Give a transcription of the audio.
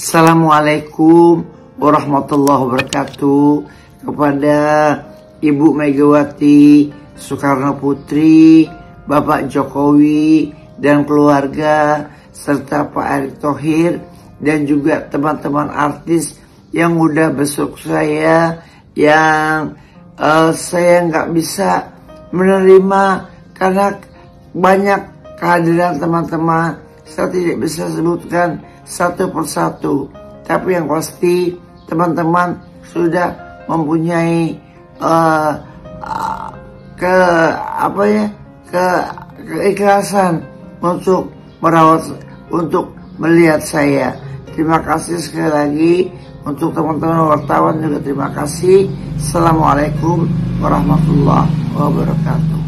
Assalamualaikum warahmatullahi wabarakatuh. Kepada Ibu Megawati Soekarno Putri, Bapak Jokowi dan keluarga, serta Pak Erick Thohir, dan juga teman-teman artis yang udah besuk saya, yang saya nggak bisa menerima karena banyak kehadiran teman-teman. Saya tidak bisa sebutkan satu persatu, tapi yang pasti teman-teman sudah mempunyai keikhlasan untuk merawat, untuk melihat saya. Terima kasih sekali lagi untuk teman-teman wartawan juga terima kasih. Assalamualaikum warahmatullahi wabarakatuh.